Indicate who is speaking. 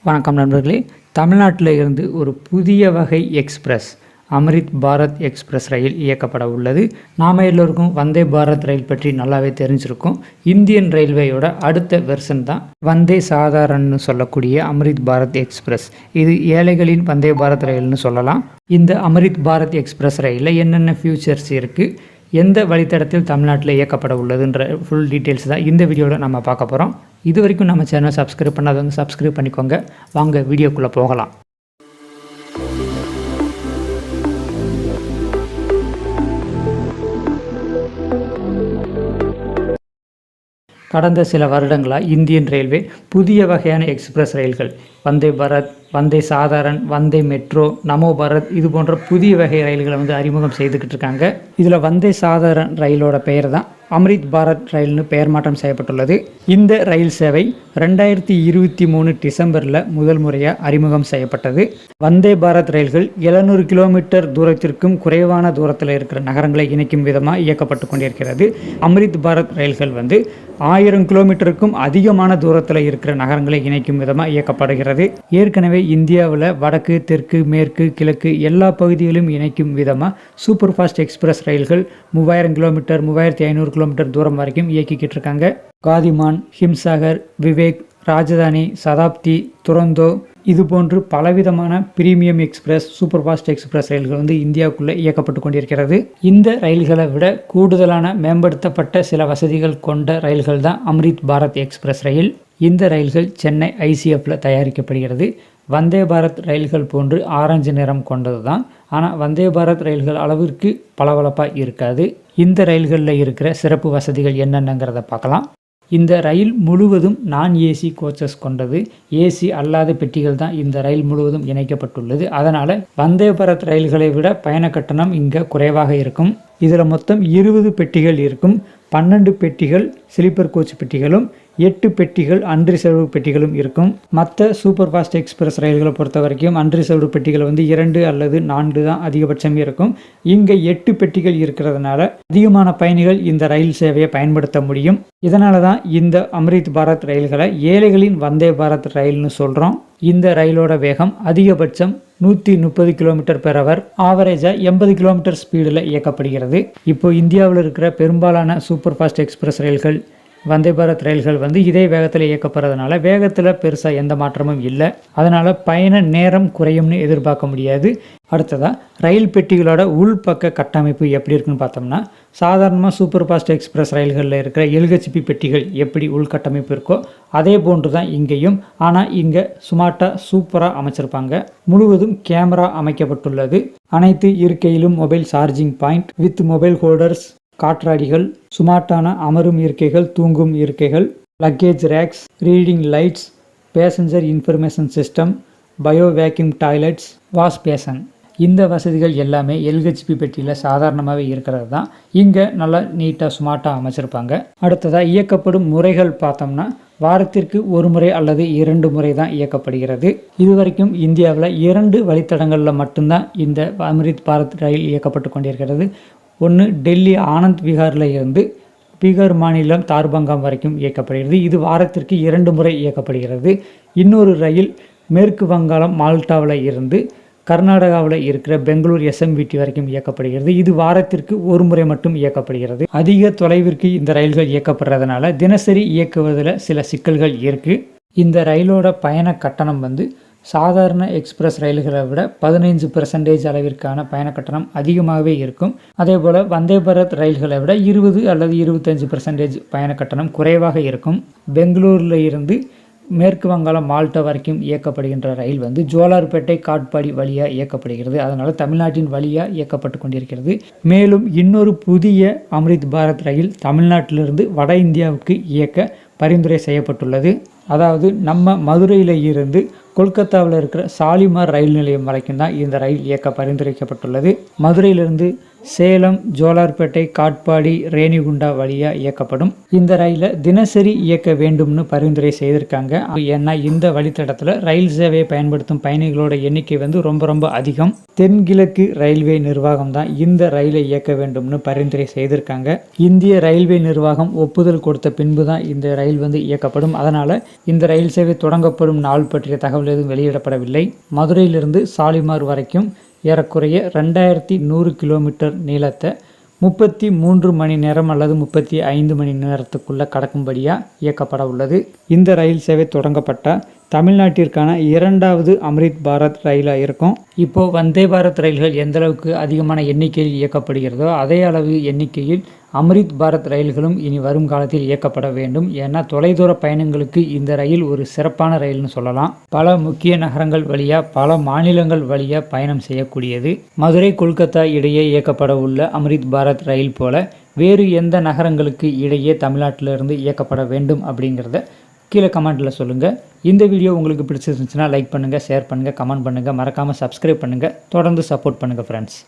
Speaker 1: வணக்கம் நண்பர்களே. தமிழ்நாட்டில் இருந்து ஒரு புதிய வகை எக்ஸ்பிரஸ் அம்ரித் பாரத் எக்ஸ்பிரஸ் ரயில் இயக்கப்பட உள்ளது. நாம் எல்லோருக்கும் வந்தே பாரத் ரயில் பற்றி நல்லாவே தெரிஞ்சிருக்கும். இந்தியன் ரயில்வேயோட அடுத்த வெர்ஷன் தான் வந்தே சாதாரன்னு சொல்லக்கூடிய அம்ரித் பாரத் எக்ஸ்பிரஸ். இது ஏழைகளின் வந்தே பாரத் ரயில்னு சொல்லலாம். இந்த அம்ரித் பாரத் எக்ஸ்பிரஸ் ரயிலில் என்னென்ன ஃபியூச்சர்ஸ் இருக்குது, எந்த வழித்தடத்தில் தமிழ்நாட்டில் இயக்கப்பட உள்ளதுன்ற ஃபுல் டீட்டெயில்ஸ் தான் இந்த வீடியோவில் நம்ம பார்க்க போகிறோம். இது வரைக்கும் நம்ம சேனல் சப்ஸ்கிரைப் பண்ணாதவங்க சப்ஸ்கிரைப் பண்ணிக்கோங்க. வாங்க வீடியோக்குள்ளே போகலாம். கடந்த சில வருடங்களாக இந்தியன் ரயில்வே புதிய வகையான எக்ஸ்பிரஸ் ரயில்கள் வந்தே பாரத், வந்தே சாதாரன், வந்தே மெட்ரோ, நமோ பாரத் இது போன்ற புதிய வகை ரயில்களை அறிமுகம் செய்துக்கிட்டு இருக்காங்க. இதில் வந்தே சாதாரன் ரயிலோட பெயர் தான் அம்ரித் பாரத் ரயில்னு பெயர் மாற்றம் செய்யப்பட்டுள்ளது. இந்த ரயில் சேவை 2023 டிசம்பரில் முதல் முறையாக அறிமுகம் செய்யப்பட்டது. வந்தே பாரத் ரயில்கள் 700 கிலோமீட்டர் தூரத்திற்கும் குறைவான தூரத்தில் இருக்கிற நகரங்களை இணைக்கும் விதமாக இயக்கப்பட்டு கொண்டிருக்கிறது. அம்ரித் பாரத் ரயில்கள் 1000 கிலோமீட்டருக்கும் அதிகமான தூரத்தில் இருக்கிற நகரங்களை இணைக்கும் விதமாக இயக்கப்படுகிறது. ஏற்கனவே இந்தியாவில் வடக்கு, தெற்கு, மேற்கு, கிழக்கு எல்லா பகுதிகளிலும் இணைக்கும் விதமாக சூப்பர் ஃபாஸ்ட் எக்ஸ்பிரஸ் ரயில்கள் 3000 கிலோமீட்டர், 3500 கிலோமீட்டர் தூரம் வரைக்கும் இயக்கிக்கிட்டு இருக்காங்க. காதிமான், ஹிம்சாகர், விவேக், ராஜதானி, சதாப்தி, துரந்தோ இது போன்று பலவிதமான premium express, super fast express ரயில்கள் இந்தியாவுக்குள்ளே இயக்கப்பட்டு கொண்டிருக்கிறது. இந்த ரயில்களை விட கூடுதலான மேம்படுத்தப்பட்ட சில வசதிகள் கொண்ட ரயில்கள் தான் அம்ரித் பாரத் எக்ஸ்பிரஸ் ரயில். இந்த ரயில்கள் சென்னை ICFல தயாரிக்கப்படுகிறது. வந்தே பாரத் ரயில்கள் போன்று ஆரஞ்சு நிறம் கொண்டது தான். ஆனால் வந்தே பாரத் ரயில்கள் அளவிற்கு பளபளப்பாக இருக்காது. இந்த ரயில்களில் இருக்கிற சிறப்பு வசதிகள் என்னென்னங்கிறத பார்க்கலாம். இந்த ரயில் முழுவதும் நான் ஏசி கோச்சஸ் கொண்டது. ஏசி அல்லாத பெட்டிகள் தான் இந்த ரயில் முழுவதும் இணைக்கப்பட்டுள்ளது. அதனால் வந்தே பாரத் ரயில்களை விட பயண கட்டணம் இங்கே குறைவாக இருக்கும். இதில் மொத்தம் 20 பெட்டிகள் இருக்கும். 12 பெட்டிகள் ஸ்லீப்பர் கோச் பெட்டிகளும் 8 பெட்டிகள் அன்ரிசர்வ்டு பெட்டிகளும் இருக்கும். மற்ற சூப்பர் ஃபாஸ்ட் எக்ஸ்பிரஸ் ரயில்களை பொறுத்த வரைக்கும் அன்ரிசர்வ்டு பெட்டிகள் 2 அல்லது 4 தான் அதிகபட்சம் இருக்கும். இங்கே 8 பெட்டிகள் இருக்கிறதுனால அதிகமான பயணிகள் இந்த ரயில் சேவையை பயன்படுத்த முடியும். இதனால தான் இந்த அம்ரித் பாரத் ரயில்களை ஏழைகளின் வந்தே பாரத் ரயில்னு சொல்கிறோம். இந்த ரயிலோட வேகம் அதிகபட்சம் 130 கிலோமீட்டர் பெர் ஹவர், ஆவரேஜாக 80 கிலோமீட்டர் ஸ்பீடில் இயக்கப்படுகிறது. இப்போ இந்தியாவில் இருக்கிற பெரும்பாலான சூப்பர் ஃபாஸ்ட் எக்ஸ்பிரஸ் ரயில்கள், வந்தே பாரத் ரயில்கள் இதே வேகத்தில் இயக்கப்படுறதுனால வேகத்தில் பெருசாக எந்த மாற்றமும் இல்லை. அதனால் பயண நேரம் குறையும்னு எதிர்பார்க்க முடியாது. அடுத்ததாக ரயில் பெட்டிகளோட உள்பக்க கட்டமைப்பு எப்படி இருக்குன்னு பார்த்தோம்னா, சாதாரணமாக சூப்பர் ஃபாஸ்ட் எக்ஸ்பிரஸ் ரயில்களில் இருக்கிற LHP பெட்டிகள் எப்படி உள்கட்டமைப்பு இருக்கோ அதே போன்று தான் இங்கேயும். ஆனால் இங்கே சூப்பராக அமைச்சிருப்பாங்க. முழுவதும் கேமரா அமைக்கப்பட்டுள்ளது. அனைத்து இருக்கையிலும் mobile charging point with mobile holders, காற்றாடிகள், சுமார்ட்டான அமரும் இருக்கைகள், தூங்கும் இருக்கைகள், luggage racks, reading lights, passenger information system, bio vacuum toilets, wash basin. இந்த வசதிகள் எல்லாமே LHP பெட்டியில் சாதாரணமாகவே இருக்கிறது தான். இங்கே நல்லா நீட்டாக ஸ்மார்ட்டாக அமைச்சிருப்பாங்க. அடுத்ததாக இயக்கப்படும் முறைகள் பார்த்தோம்னா, வாரத்திற்கு 1 முறை அல்லது 2 முறை தான் இயக்கப்படுகிறது. இதுவரைக்கும் இந்தியாவில் 2 வழித்தடங்களில் மட்டும்தான் இந்த அம்ரித் பாரத் ரயில் இயக்கப்பட்டு கொண்டிருக்கிறது. ஒன்று டெல்லி ஆனந்த் விஹாரில் இருந்து பீகார் மாநிலம் தார்பங்காம் வரைக்கும் இயக்கப்படுகிறது. இது வாரத்திற்கு 2 முறை இயக்கப்படுகிறது. இன்னொரு ரயில் மேற்கு வங்காளம் மால்டாவில் இருந்து கர்நாடகாவில் இருக்கிற பெங்களூர் SMVT வரைக்கும் இயக்கப்படுகிறது. இது வாரத்திற்கு 1 முறை மட்டும் இயக்கப்படுகிறது. அதிக தொலைவிற்கு இந்த ரயில்கள் இயக்கப்படுறதுனால தினசரி இயக்குவதில் சில சிக்கல்கள் இருக்குது. இந்த ரயிலோட பயண கட்டணம் சாதாரண எக்ஸ்பிரஸ் ரயில்களை விட 15% அளவிற்கான பயண கட்டணம் அதிகமாகவே இருக்கும். அதே போல் வந்தே பாரத் ரயில்களை விட 20 அல்லது 25% பயண கட்டணம் குறைவாக இருக்கும். பெங்களூரில் இருந்து மேற்கு வங்காளம் மால்டா வரைக்கும் இயக்கப்படுகின்ற ரயில் ஜோலார்பேட்டை, காட்பாடி வழியாக இயக்கப்படுகிறது. அதனால் தமிழ்நாட்டின் வழியாக இயக்கப்பட்டு கொண்டிருக்கிறது. மேலும் இன்னொரு புதிய அம்ரித் பாரத் ரயில் தமிழ்நாட்டிலிருந்து வட இந்தியாவுக்கு இயக்க பரிந்துரை செய்யப்பட்டுள்ளது. அதாவது நம்ம மதுரையில் இருந்து கொல்கத்தாவில் இருக்கிற சாலிமார் ரயில் நிலையம் வரைக்கும் தான் இந்த ரயில் இயக்க பரிந்துரைக்கப்பட்டுள்ளது. மதுரையிலிருந்து சேலம், ஜோலார்பேட்டை, காட்பாடி, ரேணிகுண்டா வழியாக இயக்கப்படும். இந்த ரயிலை தினசரி இயக்க வேண்டும்னு பரிந்துரை செய்திருக்காங்க. ஏன்னா இந்த வழித்தடத்தில் ரயில் சேவையை பயன்படுத்தும் பயணிகளோட எண்ணிக்கை ரொம்ப அதிகம். தென்கிழக்கு ரயில்வே நிர்வாகம் தான் இந்த ரயிலை இயக்க வேண்டும்னு பரிந்துரை செய்திருக்காங்க. இந்திய ரயில்வே நிர்வாகம் ஒப்புதல் கொடுத்த பின்பு தான் இந்த ரயில் இயக்கப்படும். அதனால் இந்த ரயில் சேவை தொடங்கப்படும் நாள் பற்றிய தகவல் எதுவும் வெளியிடப்படவில்லை. மதுரையிலிருந்து சாலிமார் வரைக்கும் ஏறக்குறைய 2100 கிலோமீட்டர் நீளத்தை 33 மணி நேரம் அல்லது 35 மணி நேரத்துக்குள்ளே கடக்கும்படியாக இயக்கப்பட உள்ளது. இந்த ரயில் சேவை தொடங்கப்பட்டால் தமிழ்நாட்டிற்கான 2வது அம்ரித் பாரத் ரயிலாக இருக்கும். இப்போது வந்தே பாரத் ரயில்கள் எந்த அளவுக்கு அதிகமான எண்ணிக்கையில் இயக்கப்படுகிறதோ அதே அளவு எண்ணிக்கையில் அம்ரித் பாரத் ரயில்களும் இனி வரும் காலத்தில் இயக்கப்பட வேண்டும். ஏன்னா தொலைதூர பயணங்களுக்கு இந்த ரயில் ஒரு சிறப்பான ரயில்னு சொல்லலாம். பல முக்கிய நகரங்கள் வழியாக பல மாநிலங்கள் வழியாக பயணம் செய்யக்கூடியது. மதுரை, கொல்கத்தா இடையே இயக்கப்பட உள்ள அம்ரித் பாரத் ரயில் போல வேறு எந்த நகரங்களுக்கு இடையே தமிழ்நாட்டிலிருந்து இயக்கப்பட வேண்டும் அப்படிங்கிறத கீழே கமெண்ட்டில் சொல்லுங்கள். இந்த வீடியோ உங்களுக்கு பிடிச்சிருந்துச்சுன்னா லைக் பண்ணுங்கள், ஷேர் பண்ணுங்கள், கமெண்ட் பண்ணுங்கள், மறக்காமல் சப்ஸ்கிரைப் பண்ணுங்கள். தொடர்ந்து சப்போர்ட் பண்ணுங்கள் ஃப்ரெண்ட்ஸ்.